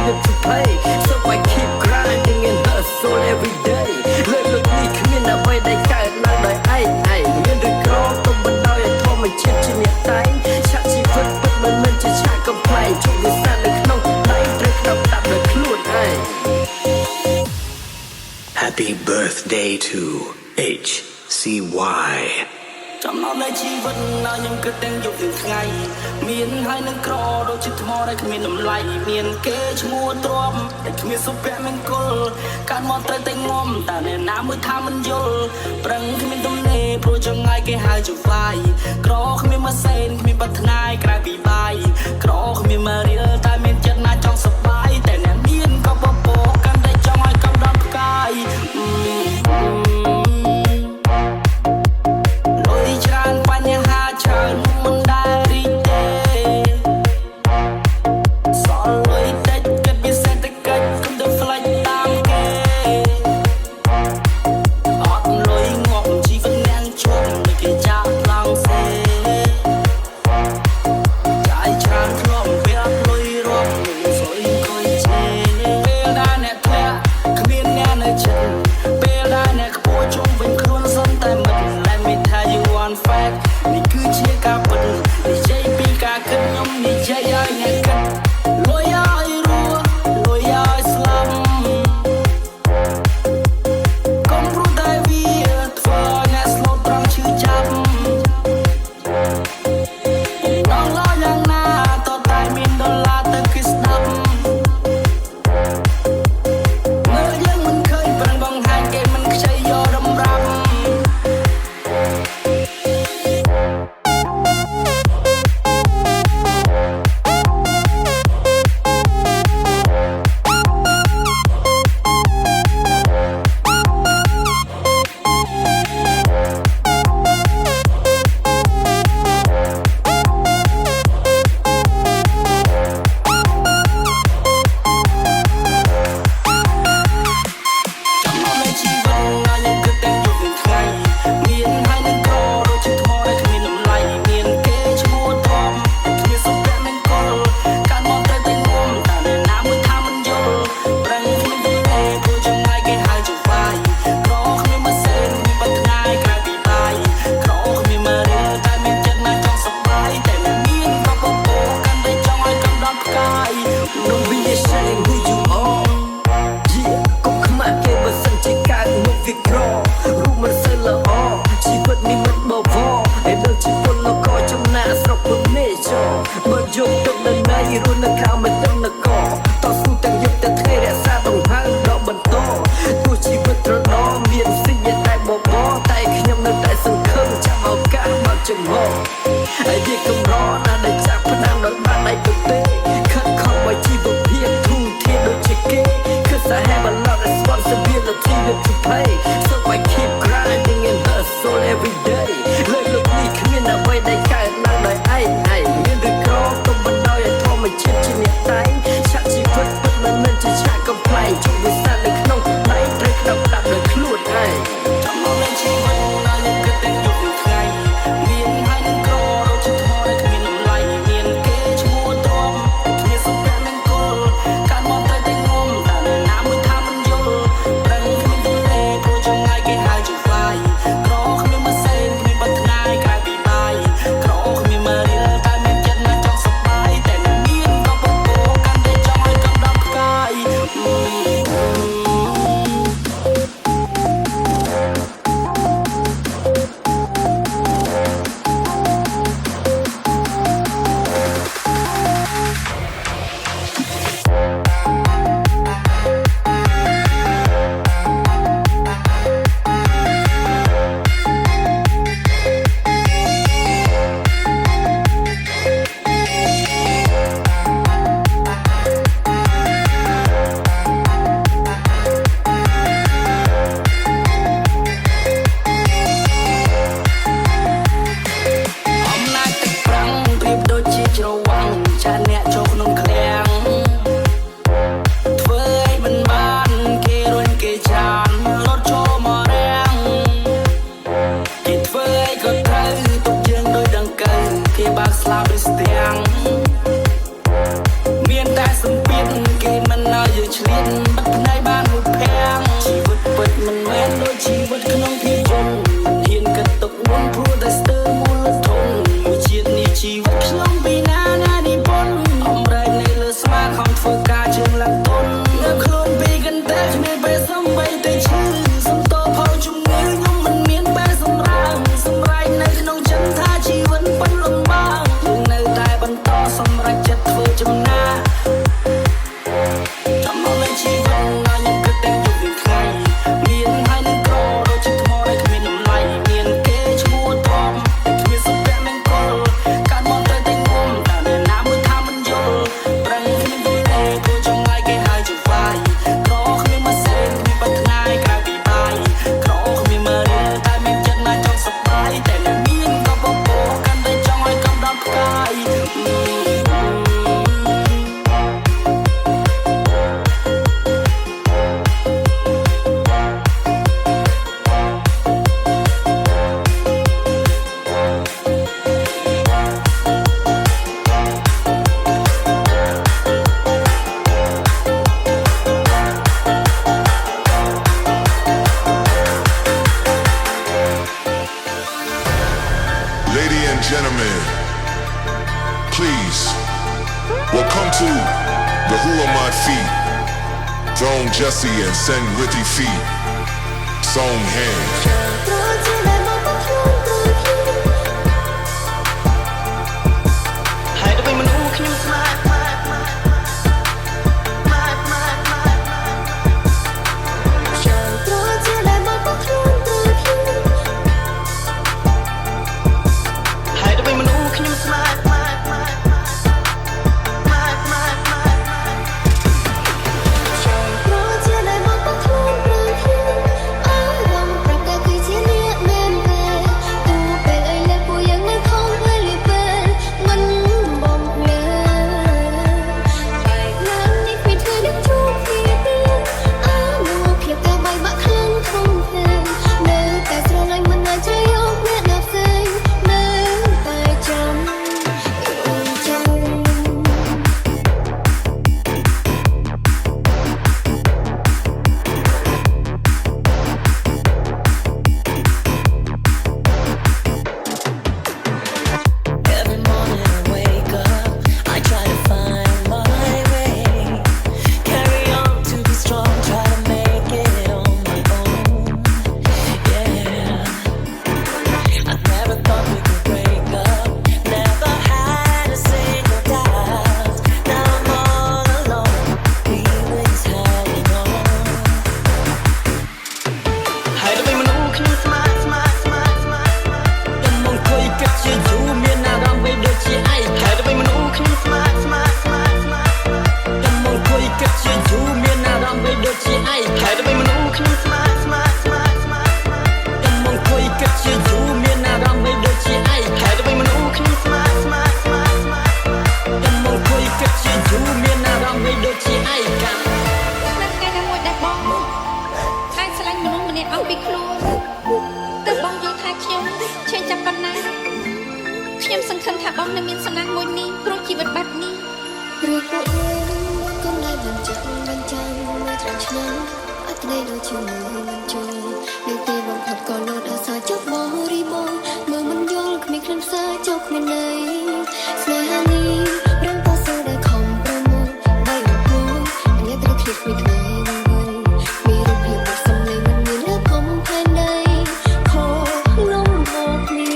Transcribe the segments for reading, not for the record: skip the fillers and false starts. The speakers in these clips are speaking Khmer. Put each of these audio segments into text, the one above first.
with to pay so I keep grinding and hustle every day លើកនេះគ្មានអ្វីដែលកើតឡើងដោយឯងមានឬក្រទុំបណ្ដោយឲ្យធម្មជាតិជាអ្នកតែងឆាកជីវិតពិតមិនមែនជាឆាកកំ ប្លែងជោគវាសនានៅក្នុងដៃត្រូវក្តាប់ដាក់ដោយខ្លួនឯង Happy birthday to HCY ចំណងនៃជីវិតណាខ្ញុំគិតទាំងយប់ទាំងថ្ងៃមានហើយនឹងក្រដូចជាថ្មដែលគ្មានតម្លៃមានគេឈ្មោះទ្រាំតែគ្មានសុភមង្គលការមកត្រូវតែងំតែអ្នកណាមួយថាមិនយល់ប្រឹងគ្មានទំនេរព្រោះចង្អាយគេហៅជាវាយក្រគ្មានម៉ាស៊ីនគ្មានបាត់ថ្ងាយក្រៅពីបាយក្រគ្មានមករៀលតែមានចិត្តណាចង់សប្បាយតែអ្នកមានក៏បបោកាន់តែចង់ឲ្យកំដល់ផ្កាយមានតែសម្ពាធគេមិន ឆ្លៀតបាត់ផ្នែកបានមួយភាំងជីវិតពិតមិនមែនដូចជីវិតក្នុងភាពយន្តហ៊ានកាត់ទុកមុនព្រោះតែស្ទើរមូលធនមួយជាតិនេះជីវិតខ្ញុំពីណានិពន្ធអំរែកនៅលើស្មាខំធ្វើការជើងឡើងទុននៅខ្លួនពីកន្តែគ្មានពេលសំបីតែឈឺសំតោផលជំងឺខ្ញុំមិនមានពេលសម្រាមសម្រែកនៅក្នុងចិត្តថាជីវិតប៉ុនលំបាកយើងនៅតែបន្តសម្រេចចិត្តធ្វើចំណាចាំមកលេជីវិតណាខ្ញុំគិតតែយប់វិញថ្ងៃមានហើយនឹងក្រដូចជាថ្មដែលគ្មានតម្លៃមានគេឈ្មោះទ្រាំតែគ្មានសុភមង្គលការមកទៅតែងងំតែអ្នកណាមួយថាមិនយល់ប្រឹងគ្មានទេគូចងងាយគេហើយជាវាយក្រគ្មានមកសេគ្មានបាត់ថ្ងៃក្រៅពីបាយក្រគ្មានមករៀនតែមានចិត្តណាចង់សប្បាយតែអ្នកមានក៏បបោកាន់តែចង់ឲ្យកំដល់ផ្កាយLadies and gentlemen, please welcome to the Who Are My Feet, Throne Jesse and Sen Ricky Feet, Song Hands. ហើយទៅមនុស្សខ្ញុំស្មាតហើយទៅមនុស្សខ្ញុំស្មាតខ្ញុំសង្ឃឹមថាបងនឹងមានសំណាងមួយនេះព្រោះជីវិតបែបនេះឬពួកយើងកុំដែលបានចាក់បានចាំមួយត្រង់ឆ្នាំអត់ទេដូចជាមួយមិនចូលនៅទីបងផុតក៏លោតអាសាចុកបងរីបងមើលមិនយល់គ្មានខ្លឹមសារចុកគ្មានន័យស្នេហានេះរំពោសូដែលខំប្រមូលបីរហូតអញ្ញាត្រូវឃ្លៀតពីថ្ងៃមានរូបភាពបាត់សំឡេងមិនមានលើកុំផែនដីខោលំហគ្នា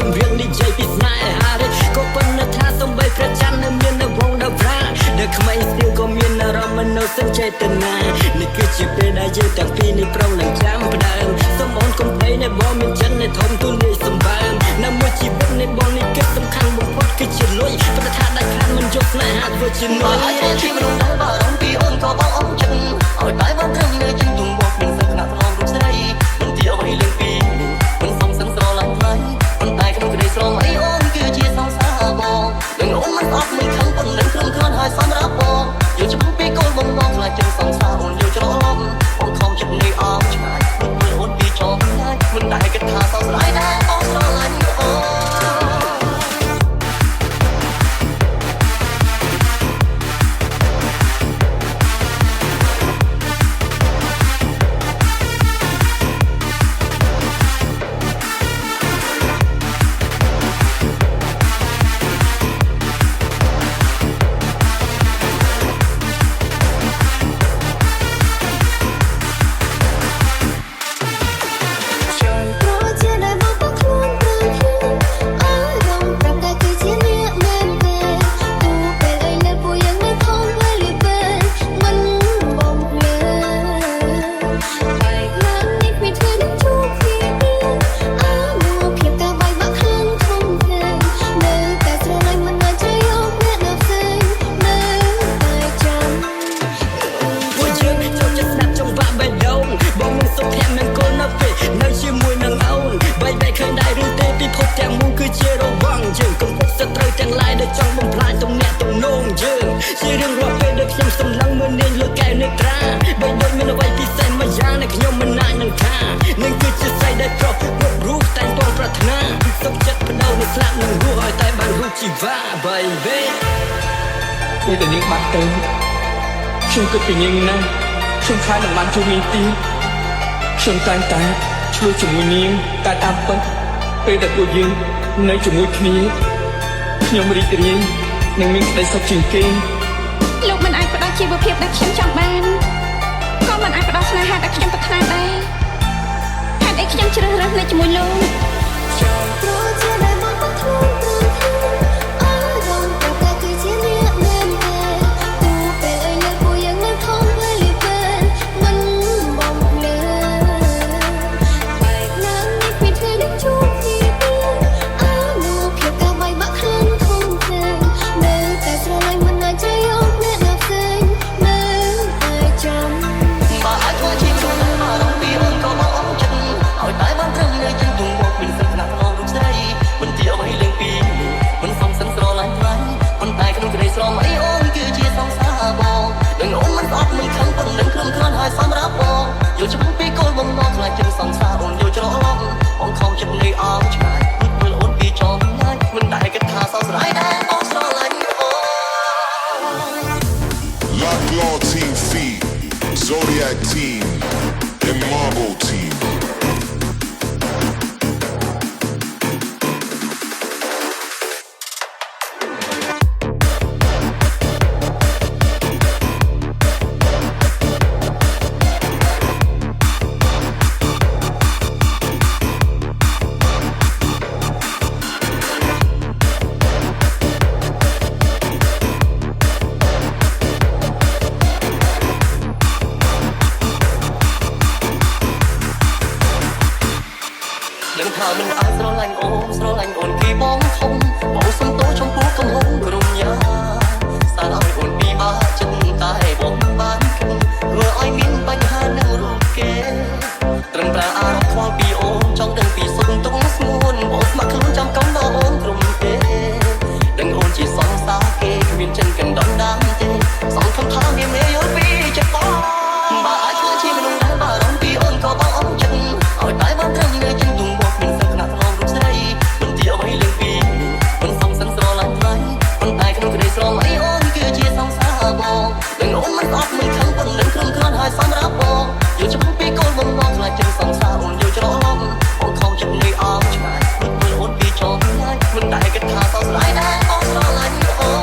ជំរាបនិយាយពីស្នេហានេះក៏ប៉ុន្តែថាសំបីព្រះច័ន្ទនៅមាននៅវងដប្រាដែលក្មេងស្ទៀវក៏មានអារម្មណ៍នៅសឹងចេតនានេះគឺជាពេលដែលយើងទាំងពីរនេះប្រុងនឹងចាំផ្ដើមសូមអូនកុំភ័យនៃបងមានចិត្តនៃធំទូលាយសម្បើមនៅមួយជីវិតនៃបងនេះគិតសំខាន់បំផុតគឺជាលុយព្រោះថាដាច់ខាតមិនយកស្នេហាធ្វើជានុយហើយជាមនុស្សដែលបារម្ភ មិនខឹងប៉ុណ្ណឹងគ្រាំគ្រាន់ហើយសំរាប់បងយល់ច្បាស់ពីកូនបងខ្លាចចិត្តសង្សារអូនយល់ច្រឡំបងខំចិត្តនេះអងឆ្ងាយព្រោះអូនពីចង់ងាយមិនដែលគិតថាសោកស្ដាយដែរបងស្រឡាញ់អូន ពេលតែនាងបាត់ទៅខ្ញុំគិតពីនាងណាស់ខ្ញុំខ្លាចនឹងបានជួបនាងទៀតខ្ញុំតែងតែឆ្លោះជាមួយនាងតែតាមពិតពេលតែពួកយើងនៅជាមួយគ្នាខ្ញុំរីករាយនឹងមានក្តីសុខជាងគេលោកមិនអាចផ្ដល់ជីវភាពដែលខ្ញុំចង់បានក៏មិនអាចផ្ដល់ស្នេហាដែលខ្ញុំប្រាថ្នាដែរហេតុអីខ្ញុំជ្រើសរើសនៅជាមួយលោក សំរាប់បងយល់ច្បាស់ពីកូនបងខ្លាចចិត្តសង្សារអូនយល់ច្រឡំបងខំចិត្តនេះអងឆ្ងាយព្រោះអូនពីចង់ងាយមិនដែលគិតថាសោកស្ដាយដែរបងស្រឡាញ់អូន Lock Law Team Feed, Zodiac Team, and Marble Team. Đừng thở mình ai sro lạnh ôn khi bóng không màu xuân tối trong phố không hôn cùng nhà xa lắm ôn đi ba chân tay bóng bán kinh vừa oi miên bánh hà nâng rụt kê trần ra áo khoa bi ôn trong đừng vì xuân tung muôn bộ mặc luôn trong cống bao ôn cùng kê đừng ôn chỉ sóng xa kê miền chân cần đón đám tê sóng không tha miên mê dối vì chết bó bà ai chưa chi mình đã bà đóng bi ôn có bao ống chân hỏi tay ban thân nơi chân tung đừng ôm mắt óc mình khăn quần lên khăn khăn hai xóm ráp bò dù cho biết con bông bông là chân sóng xa ồn dù cho nó lắm ồn không chân đi ôm trái mình ôn đi cho ngay mình đại kết thả sao lại đã ôm sao lại như ôm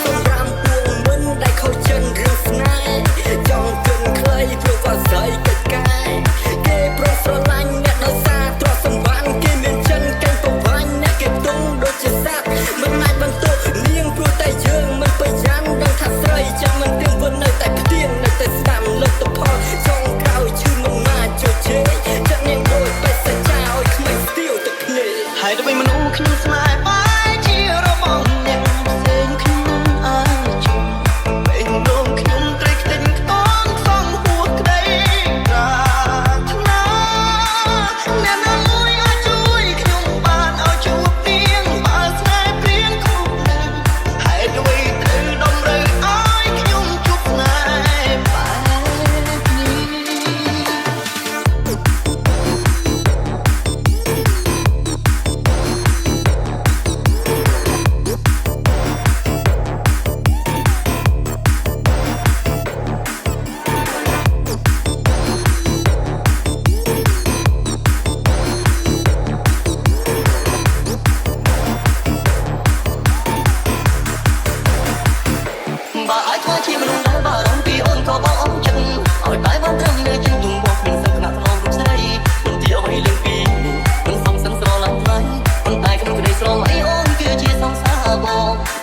sông ram buông mình đại khâu chân rừng snai trong cơn khơi vừa qua rơi cây cay kê pro sơ lanh nét đau xa tua sông vang kê miền chân canh cầu vang nét kẹp tung đôi chân sát mình lại bằng tổ liêng pro tay dương mình phải dán đang thật rơi cho mình tiếng vươn nơi tại tiên nơi tại sàm lên tập ho trong cao chưa mong mai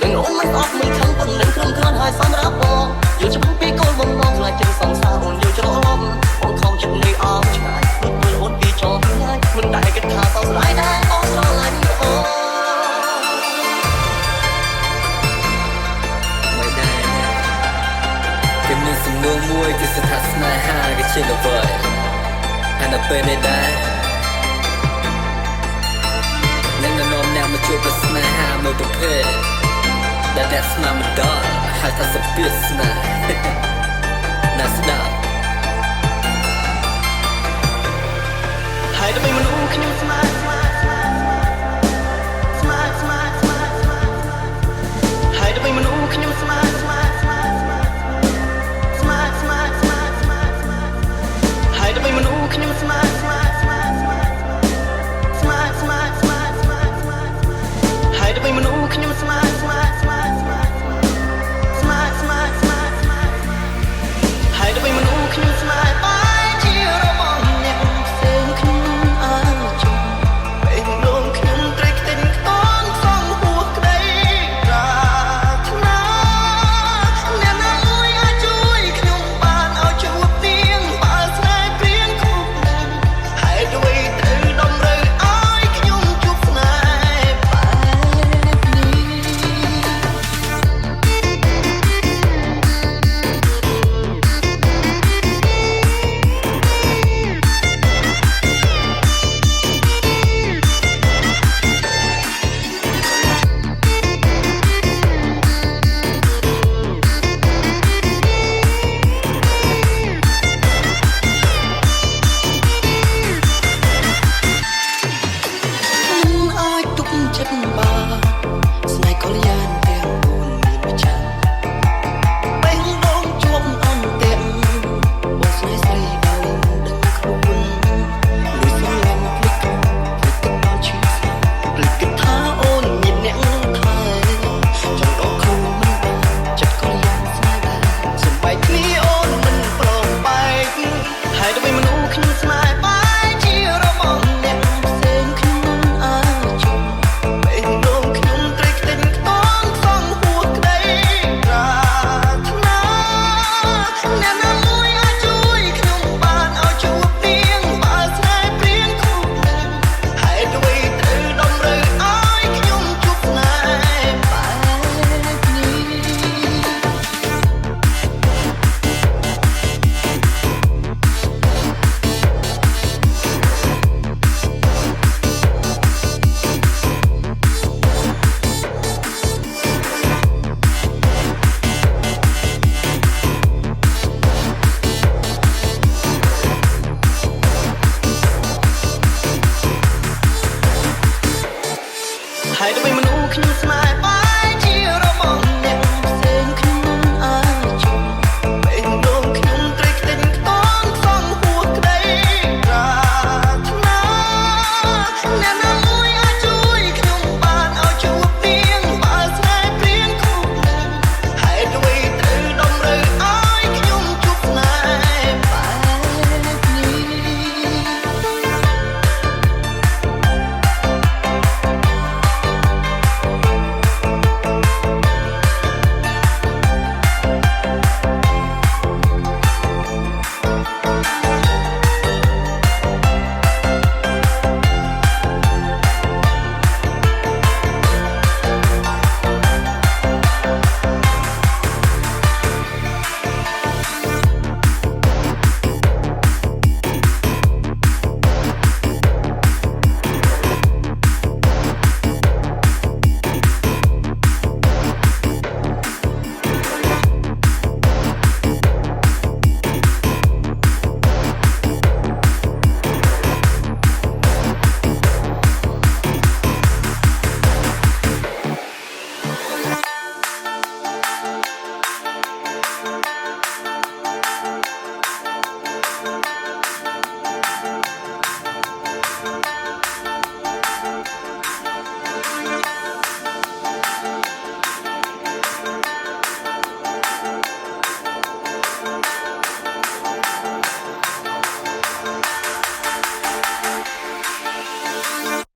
នឹងអូនមិនអត់មិនខឹងប៉ុណ្ណឹងក្រុមគ្រាន់ហើយសម្រាប់បងយល់ច្បាស់ពីគោលបំណងខ្លាចជាសង្សារអូនយល់ច្រឡំបងខំចិត្តនៃអងឆ្ងាយដូចពេលអូនពីចង់ងាយមិនដែលគិតថាសោកស្ដាយដែរអូនស្រឡាញ់អូន ไม่ได้គេមានសំណួរមួយគឺស្ថាស្នេហាគេជាល្វើយហើយនៅពេលនេះដែរនឹងនាំអ្នកមកជួបស្នេហាមួយប្រភេទដែលអ្នកស្នាមិនដល់ហើយថាសុភាស្នេហ៍ណាស្ដាប់ ហើយដើម្បីមនុស្សខ្ញុំស្មាតហើយដើម្បីមនុស្សខ្ញុំស្មាត